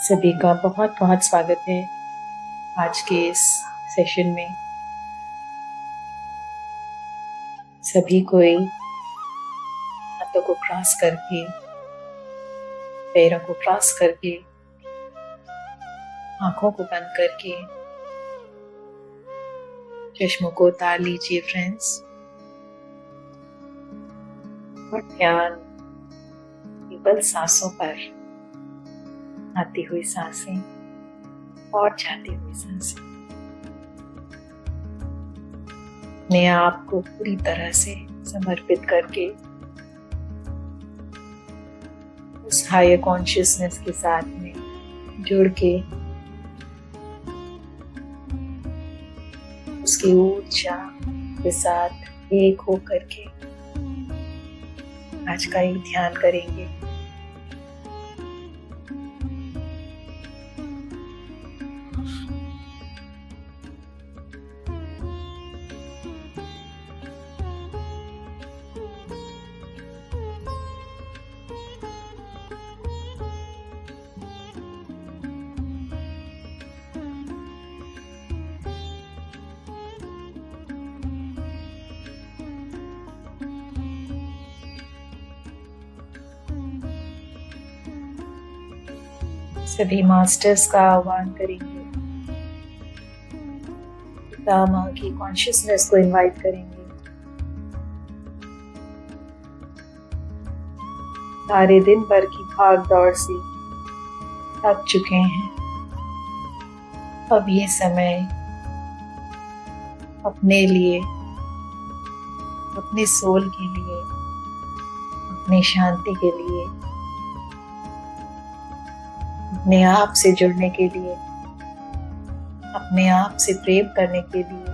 सभी का बहुत बहुत स्वागत है आज के इस सेशन में। सभी कोई हाथों को क्रॉस करके, पैरों को क्रॉस करके, आंखों को बंद करके चश्मों को उतार लीजिए फ्रेंड्स, और ध्यान केवल सांसों पर, आती हुई सांसें और जाती हुई सांसें। अपने आप को पूरी तरह से समर्पित करके उस हायर कॉन्शियसनेस के साथ में जुड़ के उसकी ऊर्जा के साथ एक हो करके आज का ही ध्यान करेंगे। सभी मास्टर्स का आह्वान करेंगे, पिता माँ की कॉन्शियसनेस को इनवाइट करेंगे। सारे दिन भर की भाग दौड़ से थक चुके हैं, अब ये समय अपने लिए, अपने सोल के लिए, अपनी शांति के लिए, अपने आप से जुड़ने के लिए, अपने आप से प्रेम करने के लिए।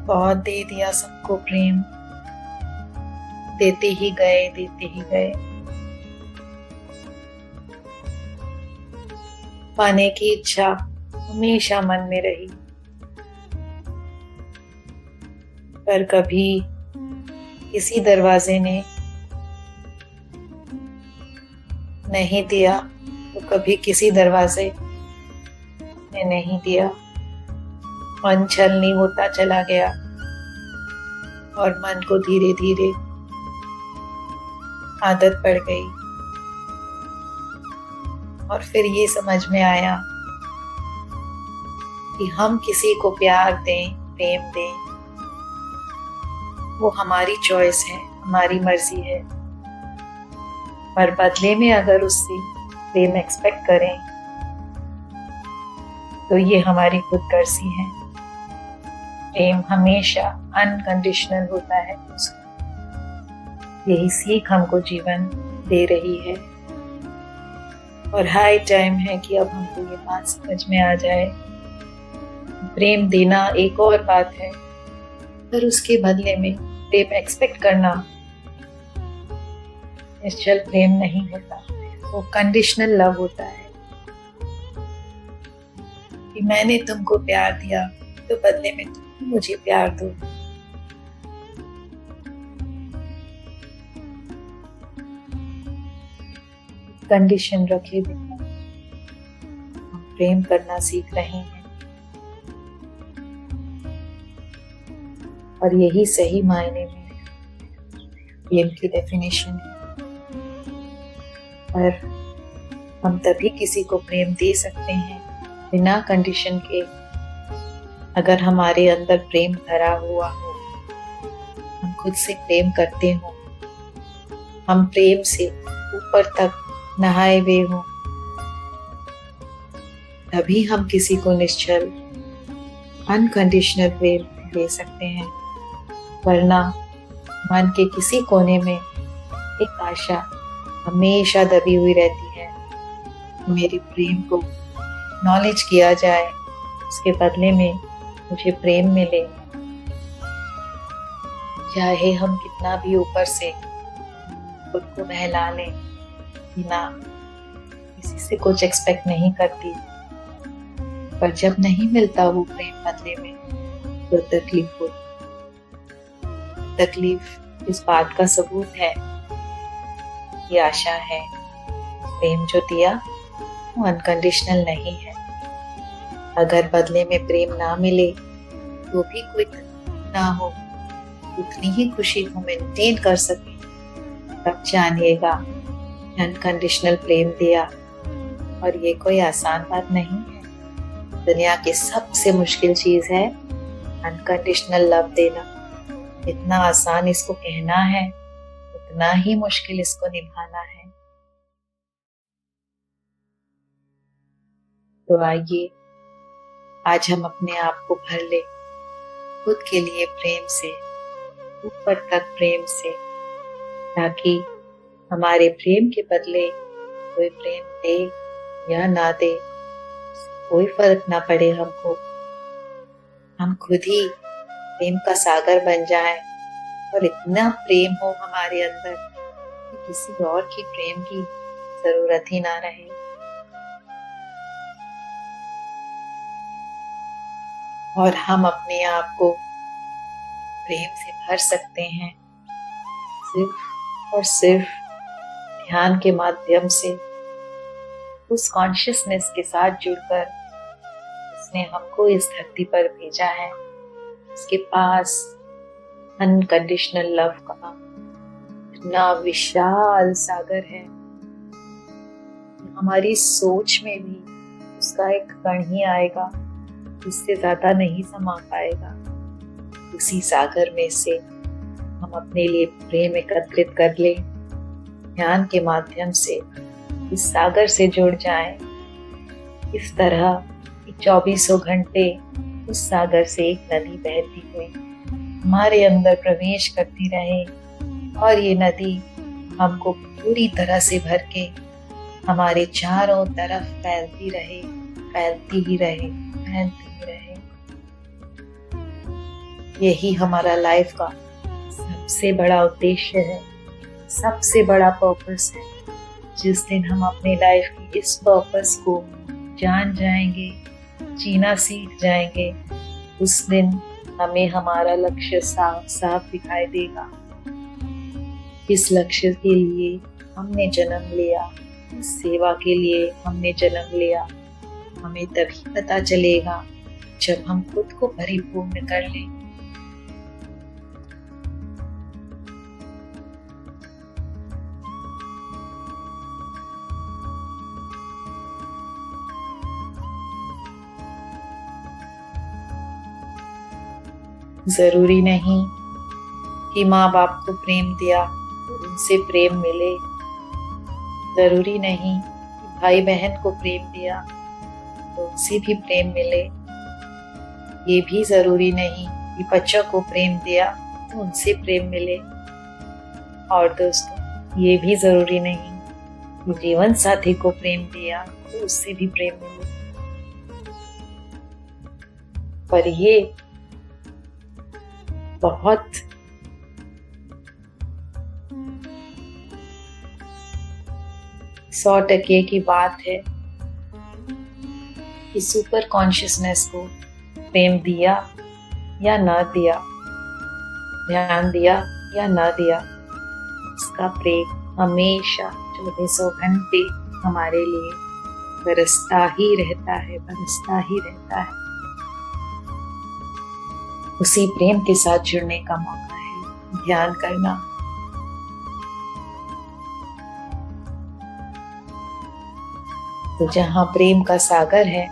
बहुत दे दिया सबको प्रेम, देते ही गए, देते ही गए। पाने की इच्छा हमेशा मन में रही, पर कभी किसी दरवाजे ने नहीं दिया तो कभी किसी दरवाजे ने नहीं दिया। मन छलनी होता चला गया और मन को धीरे धीरे आदत पड़ गई, और फिर ये समझ में आया कि हम किसी को प्यार दें, प्रेम दें, वो हमारी चॉइस है, हमारी मर्जी है, पर बदले में अगर उससे प्रेम एक्सपेक्ट करें तो ये हमारी खुदगर्जी है। प्रेम हमेशा अनकंडीशनल होता है, यही सीख हमको जीवन दे रही है। और हाई टाइम है कि अब हमको ये बात समझ में आ जाए, प्रेम देना एक और बात है, पर उसके बदले में प्रेम एक्सपेक्ट करना निश्चल प्रेम नहीं होता, वो कंडीशनल लव होता है कि मैंने तुमको प्यार दिया तो बदले में तुम मुझे प्यार दो। कंडीशन रखे बिना हम प्रेम करना सीख रहे हैं, और यही सही मायने में प्रेम की डेफिनेशन है। पर हम तभी किसी को प्रेम दे सकते हैं बिना कंडीशन के, अगर हमारे अंदर प्रेम भरा हुआ हो, हम खुद से प्रेम करते हो, हम प्रेम से ऊपर तक नहाए हुए हो, तभी हम किसी को निश्चल अनकंडीशनल प्रेम दे सकते हैं। वरना मन के किसी कोने में एक आशा हमेशा दबी हुई रहती है, मेरी प्रेम को नॉलेज किया जाए, उसके बदले में मुझे प्रेम मिले। चाहे हम कितना भी ऊपर से खुद को बहला लें, ना किसी से कुछ एक्सपेक्ट नहीं करती, पर जब नहीं मिलता वो प्रेम बदले में तो तकलीफ होती। तकलीफ इस बात का सबूत है कि आशा है, प्रेम जो दिया वो अनकंडीशनल नहीं है। अगर बदले में प्रेम ना मिले तो भी कोई तकलीफ ना हो, उतनी ही खुशी को मेंटेन कर सके, तब जानिएगा अनकंडीशनल प्रेम दिया। और ये कोई आसान बात नहीं है। दुनिया की सबसे मुश्किल चीज है अनकंडीशनल लव देना। इतना आसान इसको कहना है, उतना ही मुश्किल इसको निभाना है। तो आइए आज हम अपने आप को भर ले खुद के लिए प्रेम से, ऊपर तक प्रेम से, ताकि हमारे प्रेम के बदले कोई प्रेम दे या ना दे, कोई फर्क ना पड़े हमको। हम खुद ही प्रेम का सागर बन जाएं और इतना प्रेम हो हमारे अंदर कि किसी और की प्रेम की जरूरत ही ना रहे। और हम अपने आप को प्रेम से भर सकते हैं सिर्फ और सिर्फ ध्यान के माध्यम से, उस कॉन्शियसनेस के साथ जुड़कर उसने हमको इस धरती पर भेजा है। उसके पास अनकंडीशनल लव का इतना विशाल सागर है, हमारी सोच में भी उसका एक कण ही आएगा, इससे ज्यादा नहीं समा पाएगा। उसी सागर में से हम अपने लिए प्रेम एकत्रित कर लें, ध्यान के माध्यम से इस सागर से जुड़ जाएं। इस तरह 24 घंटे उस सागर से एक नदी बहती हुई हमारे अंदर प्रवेश करती रहे और ये नदी हमको पूरी तरह से भर के हमारे चारों तरफ फैलती रहे, फैलती ही रहे, फैलती ही रहे। यही हमारा लाइफ का सबसे बड़ा उद्देश्य है, सबसे बड़ा पर्पस है। जिस दिन हम अपने लाइफ की इस पर्पस को जान जाएंगे, जीना सीख जाएंगे, उस दिन हमें हमारा लक्ष्य साफ साफ दिखाई देगा। इस लक्ष्य के लिए हमने जन्म लिया, इस सेवा के लिए हमने जन्म लिया, हमें तभी पता चलेगा जब हम खुद को परिपूर्ण कर लें। जरूरी नहीं कि माँ बाप को प्रेम दिया तो उनसे प्रेम मिले, जरूरी नहीं कि भाई बहन को प्रेम दिया तो उनसे भी प्रेम मिले, ये भी जरूरी नहीं कि बच्चों को प्रेम दिया तो उनसे प्रेम मिले। और दोस्तों, ये भी जरूरी नहीं कि जीवन साथी को प्रेम दिया तो उससे भी प्रेम मिले। पर ये बहुत सौ टके की बात है कि सुपर कॉन्शियसनेस को प्रेम दिया या ना दिया, ध्यान दिया या ना दिया, उसका प्रेम हमेशा 24 घंटे हमारे लिए बरसता ही रहता है, बरसता ही रहता है। उसी प्रेम के साथ जुड़ने का मौका है ध्यान करना। तो जहाँ प्रेम का सागर है,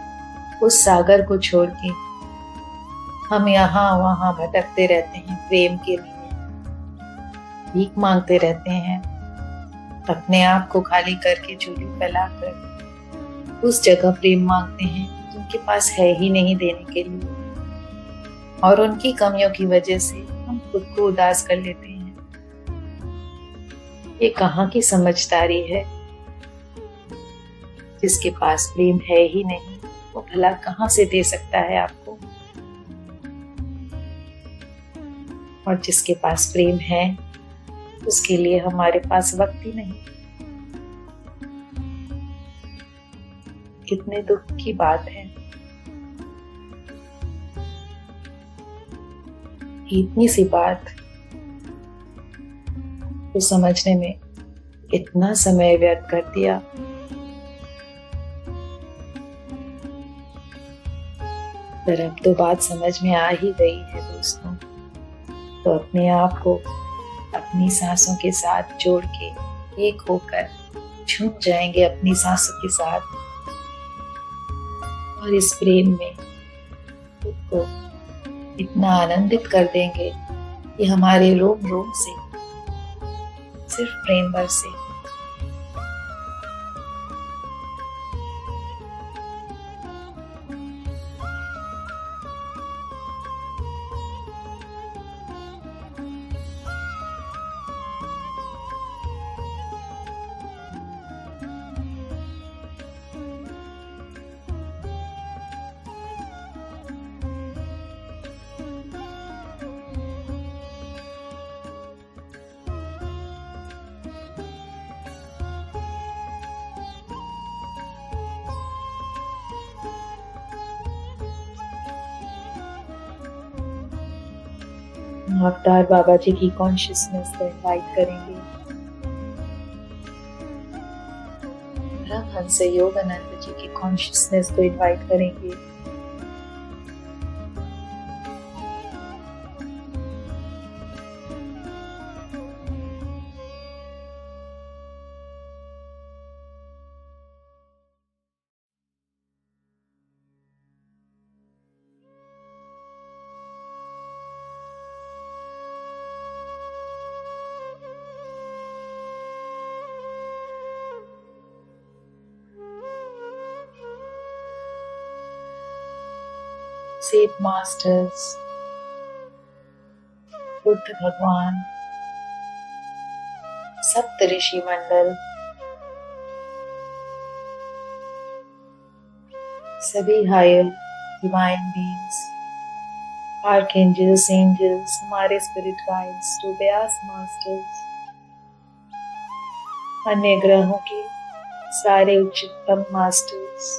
उस सागर को छोड़ के हम यहाँ वहाँ भटकते रहते हैं, प्रेम के लिए भीख मांगते रहते हैं, अपने आप को खाली करके झोली फैलाकर उस जगह प्रेम मांगते हैं जिनके पास है ही नहीं देने के लिए। और उनकी कमियों की वजह से हम खुद को उदास कर लेते हैं। ये कहाँ की समझदारी है? जिसके पास प्रेम है ही नहीं, वो भला कहाँ से दे सकता है आपको? और जिसके पास प्रेम है, उसके लिए हमारे पास वक्त ही नहीं। कितने दुख की बात है। इतनी सी बात तो समझने में इतना समय व्यर्थ कर दिया पर अब तो बात समझ में आ ही गई है दोस्तों, तो अपने आप को अपनी सांसों के साथ जोड़ के एक होकर झूम जाएंगे अपनी सांसों के साथ, और इस प्रेम में खुद को इतना आनंदित कर देंगे कि हमारे रोम रोम से सिर्फ प्रेम बरसे। अवतार बाबा जी की कॉन्शियसनेस को इनवाइट करेंगे। परमहंस योगानंद जी की कॉन्शियसनेस को इनवाइट करेंगे। सेठ मास्टर्स, बुद्ध भगवान, सप्त ऋषि मंडल, सभी higher divine beings, archangels, angels, हमारे स्पिरिट गाइड्स, टोबियास मास्टर्स, अन्य ग्रहों के सारे उच्चतम मास्टर्स,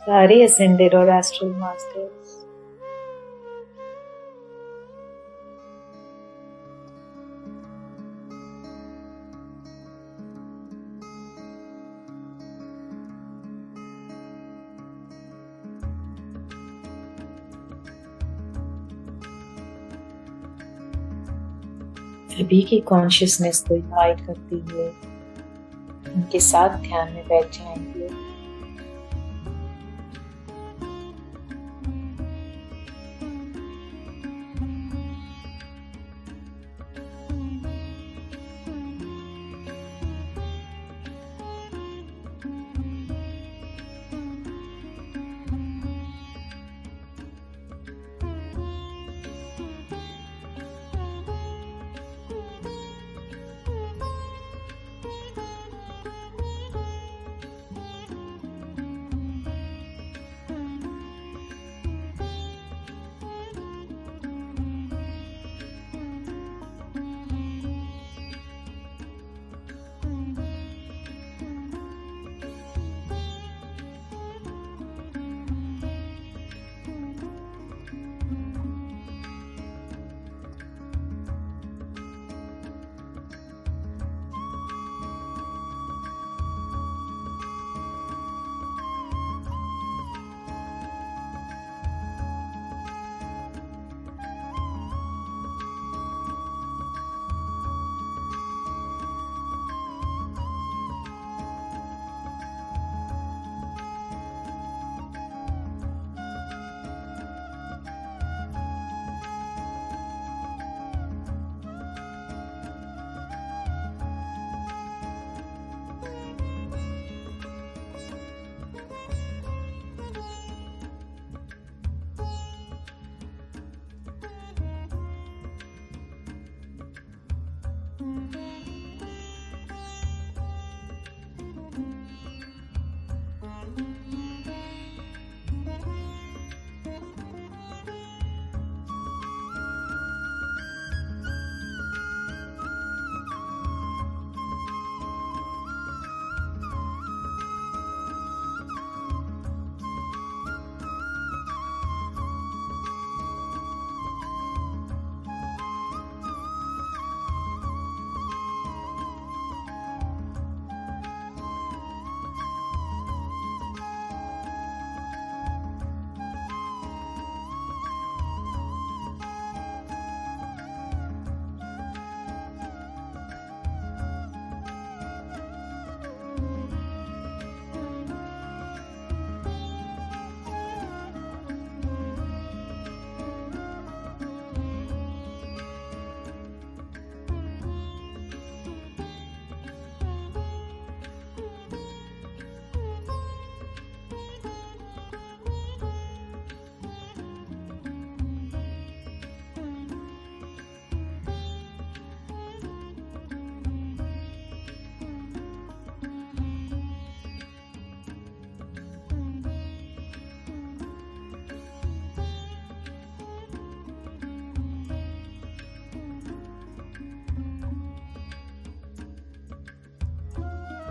सारे असेंडेड और एस्ट्रल मास्टर्स, सभी की कॉन्शियसनेस को इनवाइट करते हुए उनके साथ ध्यान में बैठ जाएंगे।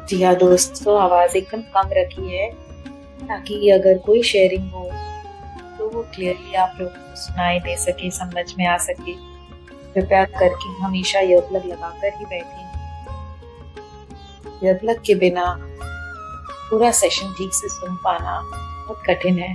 जी हाँ दोस्तों, आवाज एकदम कम रखी है ताकि अगर कोई शेयरिंग हो तो वो क्लियरली आप लोगों को सुनाई दे सके, समझ में आ सके। कृपया करके हमेशा ईयरप्लग लगाकर ही बैठें। ईयरप्लग के बिना पूरा सेशन ठीक से सुन पाना बहुत कठिन है।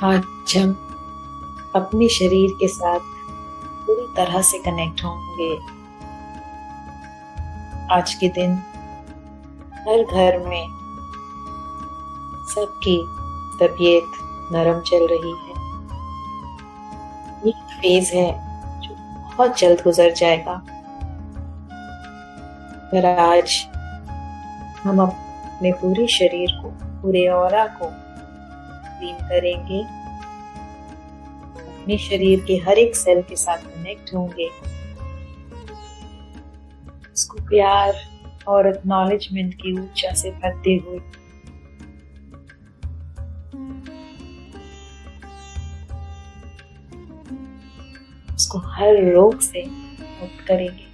आज हम अपने शरीर के साथ पूरी तरह से कनेक्ट होंगे। आज के दिन हर घर में सबकी तबीयत नरम चल रही है। ये एक फेज है जो बहुत जल्द गुजर जाएगा, पर आज हम अपने पूरे शरीर को, पूरे ऑरा को क्लीन करेंगे, अपने शरीर के हर एक सेल के साथ कनेक्ट होंगे, उसको प्यार और एक्नॉलेजमेंट की ऊर्जा से भरते हुए उसको हर रोग से मुक्त करेंगे।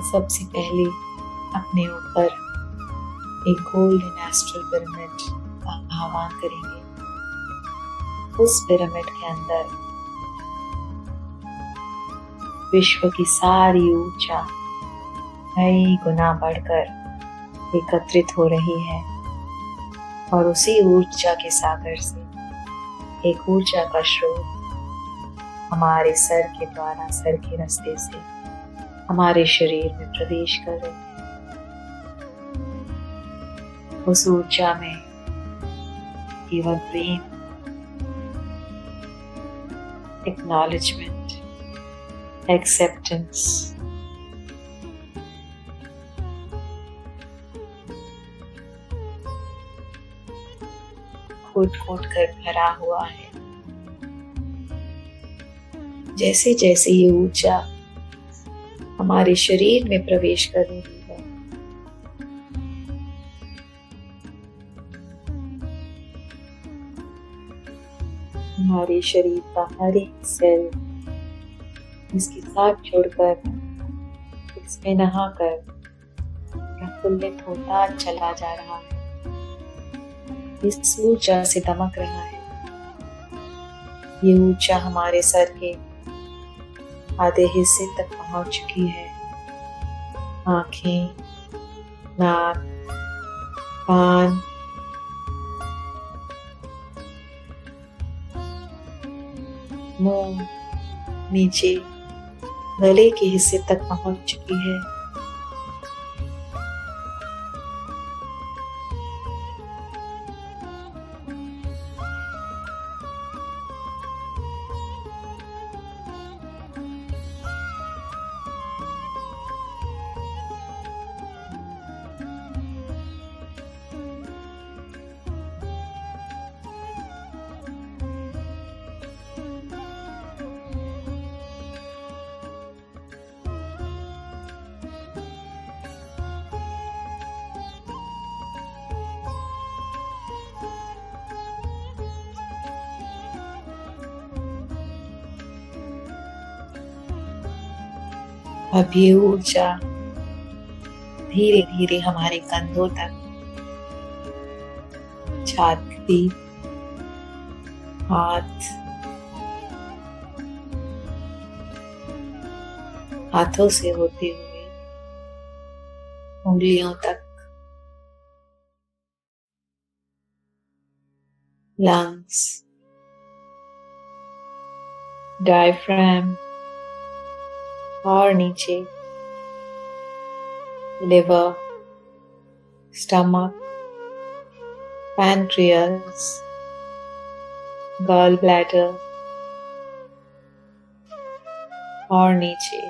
सबसे पहले अपने ऊपर एक गोल्डन एस्ट्रल पिरामिड का आह्वान करेंगे। उस पिरामिड के अंदर विश्व की सारी ऊर्जा कई गुना बढ़कर एकत्रित हो रही है और उसी ऊर्जा के सागर से एक ऊर्जा का स्रोत हमारे सर के द्वारा, सर के रास्ते से हमारे शरीर में प्रवेश कर रही है। उस ऊर्जा में केवल प्रेम, एक्नॉलेजमेंट, एक्सेप्टेंस, घुट घुट कर भरा हुआ है। जैसे जैसे ये ऊर्जा हमारे शरीर में प्रवेश कर रही है, हमारे शरीर का हर एक सेल इसके साथ जुड़कर, इसमें नहाकर प्रफुल्लित होता चला जा रहा है, इस ऊर्जा से दमक रहा है। ये ऊर्जा हमारे सर के आधे हिस्से तक पहुंच चुकी है। आंखें, नाक, कान, मुंह, नीचे गले के हिस्से तक पहुंच चुकी है। अब ये ऊर्जा धीरे धीरे हमारे कंधों तक, छाती, हाथ, हाथों से होते हुए उंगलियों तक, लंग्स, डायफ्राम और नीचे liver, stomach, pancreas, gall bladder और नीचे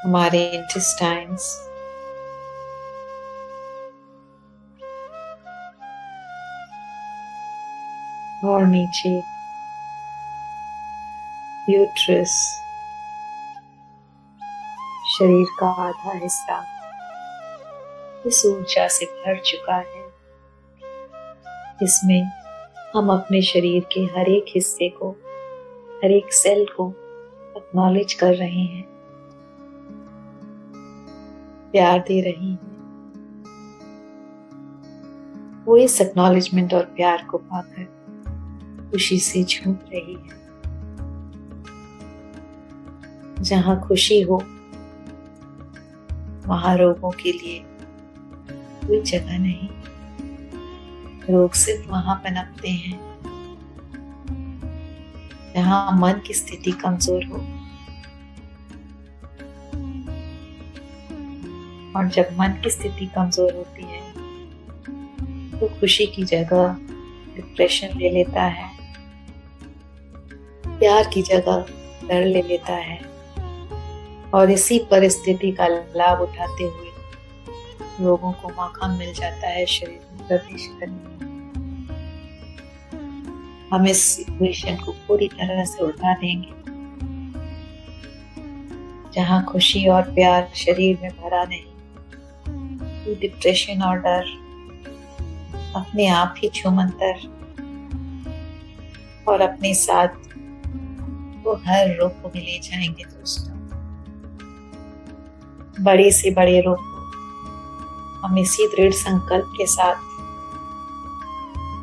हमारे इंटेस्टाइन्स, और नीचे यूट्रस, शरीर का आधा हिस्सा इस ऊर्जा से भर चुका है। इसमें हम अपने शरीर के हर एक हिस्से को, हर एक सेल को एक्नॉलेज कर रहे हैं, प्यार दे रहे हैं। वो इस एक्नॉलेजमेंट और प्यार को पाकर खुशी से झूम रही है। जहां खुशी हो वहां रोगों के लिए कोई जगह नहीं। रोग सिर्फ वहां पनपते हैं जहां मन की स्थिति कमजोर हो, और जब मन की स्थिति कमजोर होती है तो खुशी की जगह डिप्रेशन ले लेता है, प्यार की जगह डर ले लेता है, और इसी परिस्थिति का लाभ उठाते हुए लोगों को मौका मिल जाता है शरीर में प्रवेश करने का। हम इस सिचुएशन को पूरी तरह से उल्टा देंगे। जहां खुशी और प्यार शरीर में भरा नहीं, डिप्रेशन और डर अपने आप ही छूमंतर और अपने साथ वो हर रोग को भी ले जाएंगे। दोस्तों, बड़े से बड़े रोग को हम इसी दृढ़ संकल्प के साथ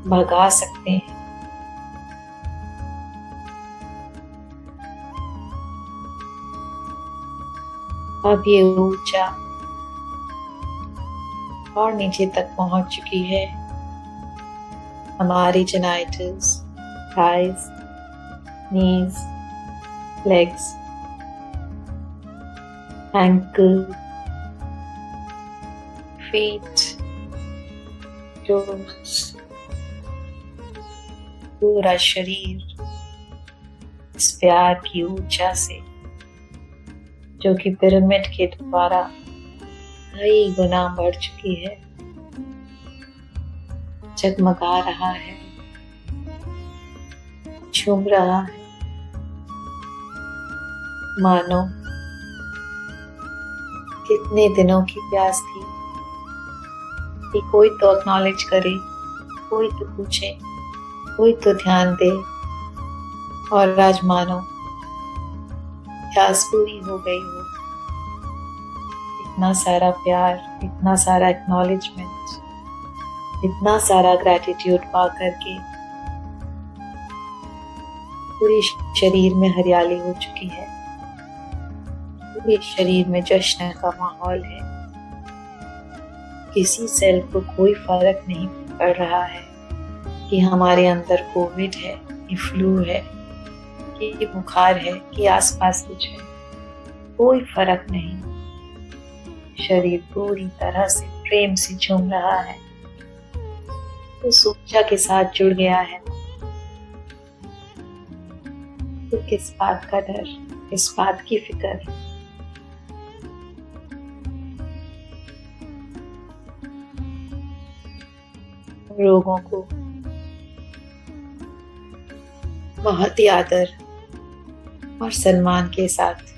भगा सकते हैं। अब ये ऊंचा और नीचे तक पहुंच चुकी है। हमारी जेनाइटल्स, थाइज, नीज, लेग्स, एंकल, फीट, टोस, पूरा शरीर इस प्यार की ऊर्जा से, जो कि पिरामिड के द्वारा कई गुना बढ़ चुकी है, जगमगा रहा है, झूम रहा है, मानो कितने दिनों की प्यास थी कि कोई तो एक्नॉलेज करे, कोई तो पूछे, कोई तो ध्यान दे, और आज मानो प्यास पूरी हो गई हो। इतना सारा प्यार, इतना सारा एक्नॉलेजमेंट, इतना सारा ग्रैटिट्यूड पा करके पूरे शरीर में हरियाली हो चुकी है, पूरे शरीर में जश्न का माहौल है। किसी सेल को कोई फर्क नहीं पड़ रहा है कि हमारे अंदर कोविड है, कि फ्लू है, कि बुखार है, कि आसपास कुछ है, कोई फर्क नहीं। शरीर पूरी तरह से प्रेम से झूम रहा है, उस ऊर्जा के साथ जुड़ गया है। तो किस बात का डर, किस बात की फिक्र। लोगों को बहुत ही आदर और सम्मान के साथ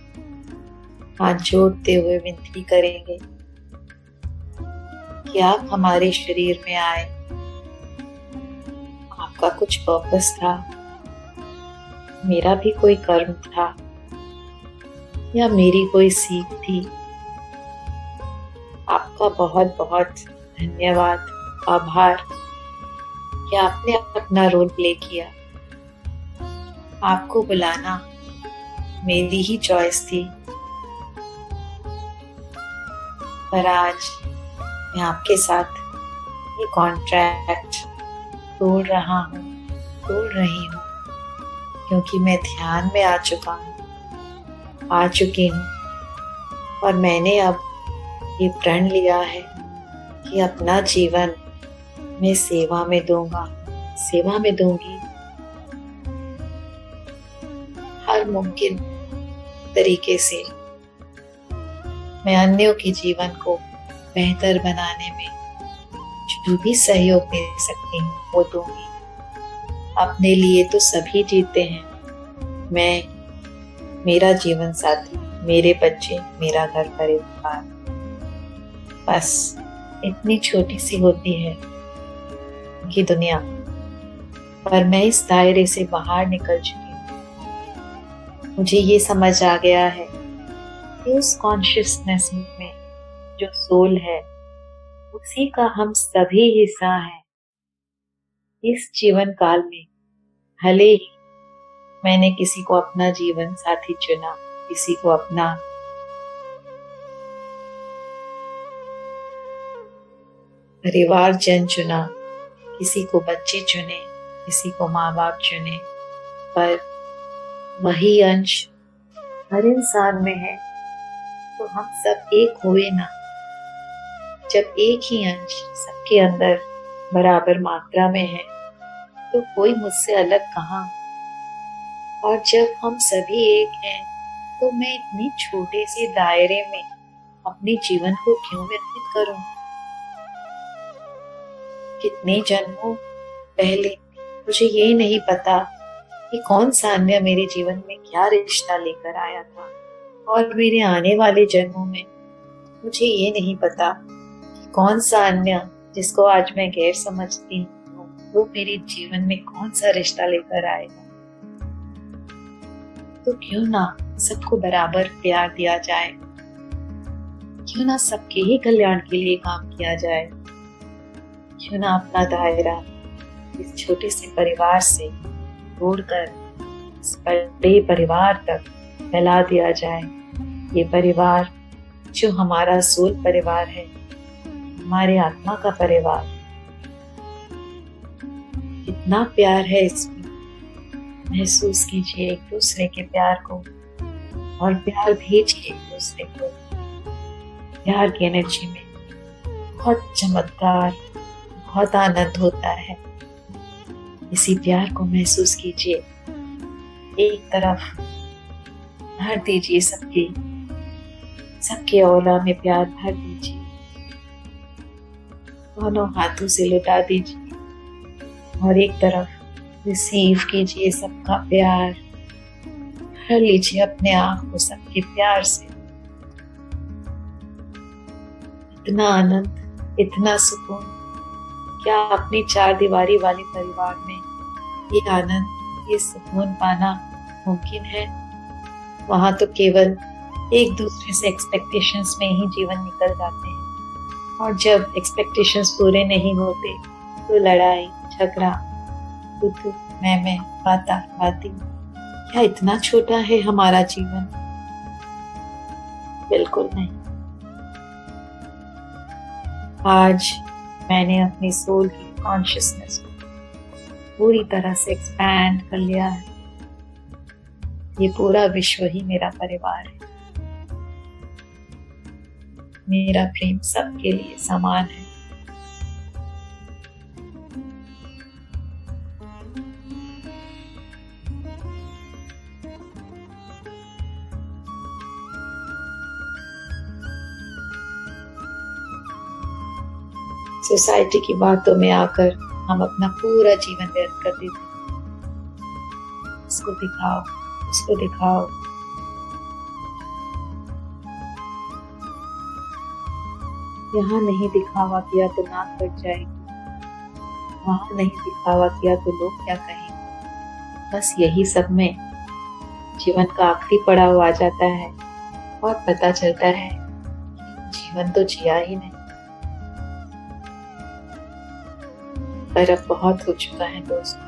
हाथ जोड़ते हुए विनती करेंगे कि आप हमारे शरीर में आए। आपका कुछ पर्पस था, मेरा भी कोई कर्म था, या मेरी कोई सीख थी। आपका बहुत बहुत धन्यवाद, आभार कि आपने अपना रोल प्ले किया। आपको बुलाना मेरी ही चॉइस थी, पर आज मैं आपके साथ ये कॉन्ट्रैक्ट तोड़ रहा हूँ, तोड़ रही हूँ, क्योंकि मैं ध्यान में आ चुकी हूँ, और मैंने अब ये प्रण लिया है कि अपना जीवन मैं सेवा में दूंगा, सेवा में दूंगी। हर मुमकिन तरीके से मैं अन्यों के जीवन को बेहतर बनाने में जो भी सहयोग दे सकती हूँ वो दूंगी। अपने लिए तो सभी जीते हैं, मैं, मेरा जीवन साथी, मेरे बच्चे, मेरा घर परिवार, बस इतनी छोटी सी होती है कि दुनिया, पर मैं इस दायरे से बाहर निकल चुकी हूँ। मुझे ये समझ आ गया है कि उस कॉन्शियसनेस में जो सोल है, उसी का हम सभी हिस्सा हैं। इस जीवन काल में भले ही मैंने किसी को अपना जीवन साथी चुना, किसी को अपना परिवारजन चुना, किसी को बच्चे चुने, किसी को माँ बाप चुने, पर वही अंश हर इंसान में है, तो हम सब एक हुए ना। जब एक ही अंश सबके अंदर बराबर मात्रा में है, तो कोई मुझसे अलग कहाँ। और जब हम सभी एक हैं, तो मैं इतनी छोटे से दायरे में अपने जीवन को क्यों व्यतीत करूं? कितने जन्मों पहले मुझे ये नहीं पता कि कौन सा अन्य मेरे जीवन में क्या रिश्ता लेकर आया था, और मेरे आने वाले जन्मों में मुझे ये नहीं पता कि कौन सा अन्य जिसको आज मैं गैर समझती हूँ, वो मेरे जीवन में कौन सा रिश्ता लेकर आएगा। तो क्यों ना सबको बराबर प्यार दिया जाए, क्यों ना सबके ही कल्याण के लिए काम किया जाए, क्यों ना अपना दायरा इस छोटे से परिवार से तोड़कर इस बड़े परिवार तक फैला दिया जाए। ये परिवार जो हमारा सोल परिवार है, हमारे आत्मा का परिवार, कितना प्यार है इसमें। महसूस कीजिए एक दूसरे के प्यार को और प्यार भेजिए एक दूसरे को। प्यार की एनर्जी में बहुत चमत्कार, बहुत आनंद होता है। इसी प्यार को महसूस कीजिए। एक तरफ भर दीजिए, सबके औला में प्यार भर दीजिए। दोनों हाथों से लुटा दीजिए और एक तरफ रिसीव कीजिए सबका प्यार। भर लीजिए अपने आप को सबके प्यार से। इतना आनंद, इतना सुकून, क्या अपनी चार दीवारी वाले परिवार में ये आनंद, ये सुकून पाना मुमकिन है? वहां तो केवल एक दूसरे से एक्सपेक्टेशंस में ही जीवन निकल जाते हैं, और जब एक्सपेक्टेशंस पूरे नहीं होते तो लड़ाई झगड़ा, तू मैं, बाता बाती। क्या इतना छोटा है हमारा जीवन? बिल्कुल नहीं। आज मैंने अपनी सोल की कॉन्शियसनेस को पूरी तरह से एक्सपैंड कर लिया है। ये पूरा विश्व ही मेरा परिवार है। मेरा प्रेम सबके लिए समान है। सोसाइटी की बातों में आकर हम अपना पूरा जीवन व्यर्थ कर देते हैं। उसको दिखाओ, उसको दिखाओ। यहाँ नहीं दिखावा किया तो नाक कट जाएगी, वहां नहीं दिखावा किया तो लोग क्या कहेंगे। बस यही सब में जीवन का आखिरी पड़ाव आ जाता है और पता चलता है जीवन तो जिया ही नहीं। पर अब बहुत हो चुका है दोस्तों,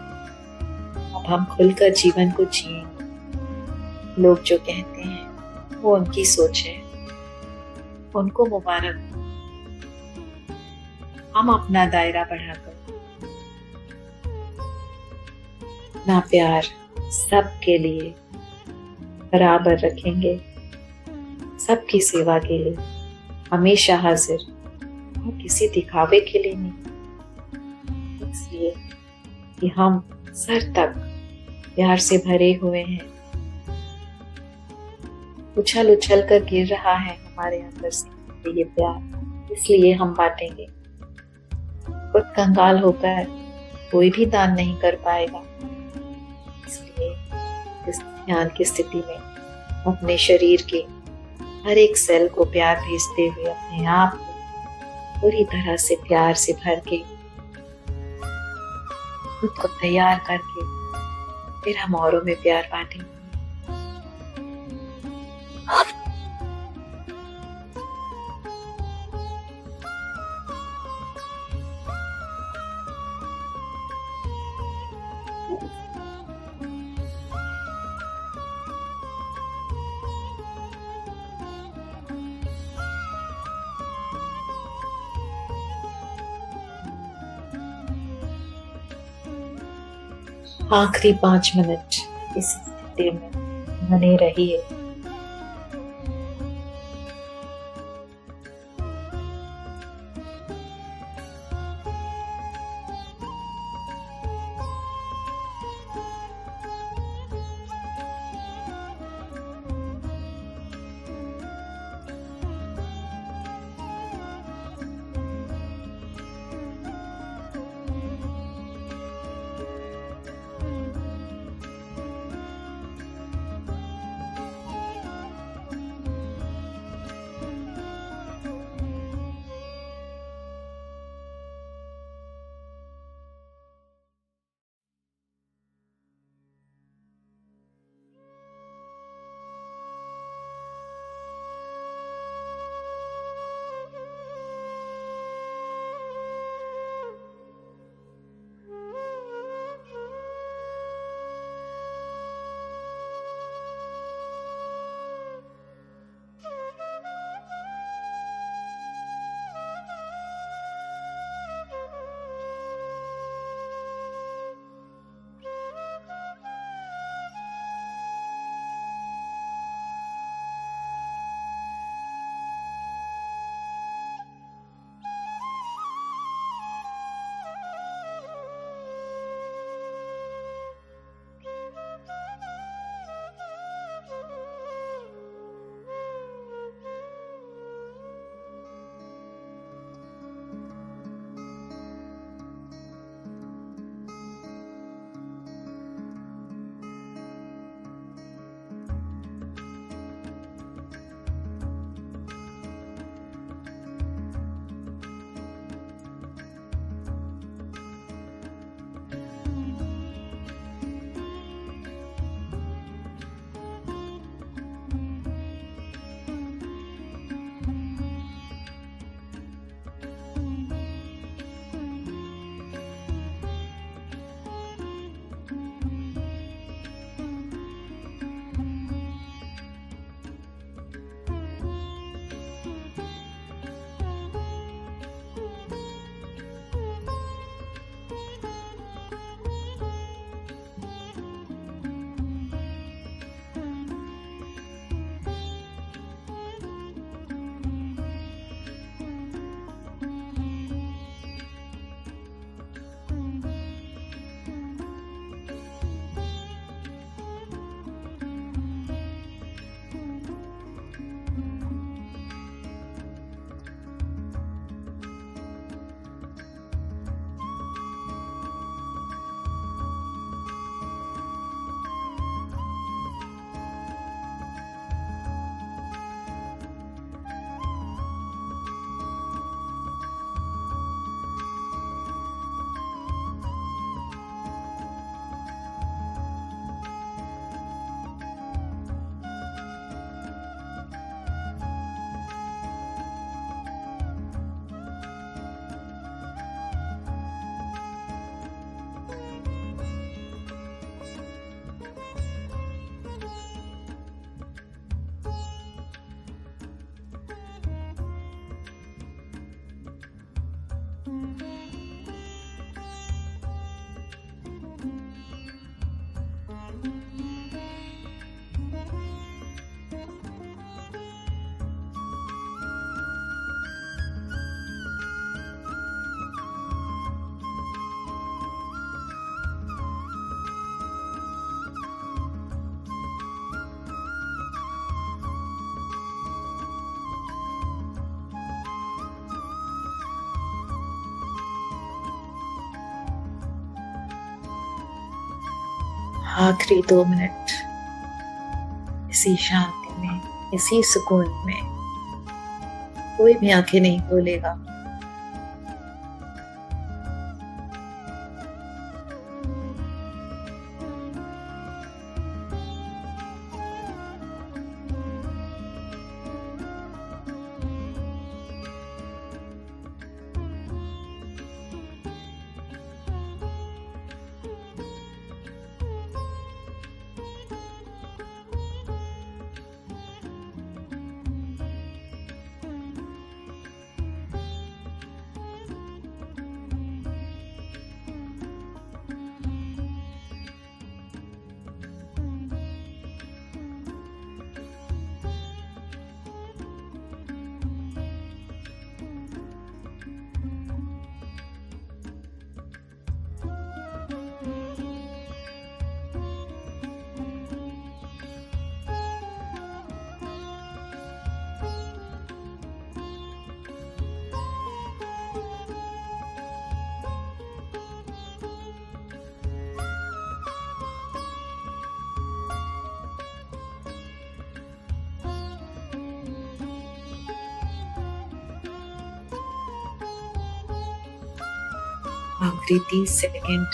अब हम खुलकर जीवन को जिएंगे। लोग जो कहते हैं वो उनकी सोच है, उनको मुबारक। हम अपना दायरा बढ़ाकर अपना प्यार सबके लिए बराबर रखेंगे, सबकी सेवा के लिए हमेशा हाजिर, और किसी दिखावे के लिए नहीं। इसलिए कि हम सर तक प्यार से भरे हुए हैं। उछल उछल कर गिर रहा है हमारे अंदर से ये प्यार, इसलिए हम बांटेंगे। खुद कंगाल होकर कोई भी दान नहीं कर पाएगा। इसलिए इस ध्यान की स्थिति में अपने शरीर के हर एक सेल को प्यार भेजते हुए अपने आप को पूरी तरह से प्यार से भर के, खुद को तैयार करके फिर हम औरों में प्यार बांटेंगे। आखिरी 5 मिनट इस स्थिति में बने रहिए। आखिरी 2 मिनट इसी शांति में, इसी सुकून में। कोई भी आंखें नहीं खोलेगा। आखिरी 30 सेकेंड।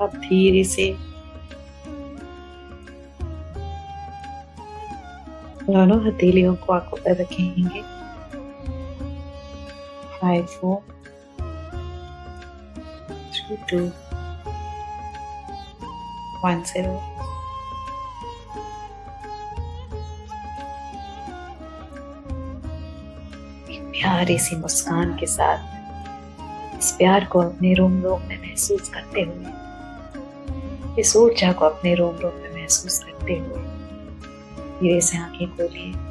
अब धीरे से दोनों हथेलियों को आंखों पर रखेंगे। 5 4 3 2 1 0। प्यारी सी मुस्कान के साथ इस प्यार को अपने रोम रोम में महसूस करते हुए, इस ऊर्जा को अपने रोम रोम में महसूस करते हुए धीरे से आंखें खोलिए।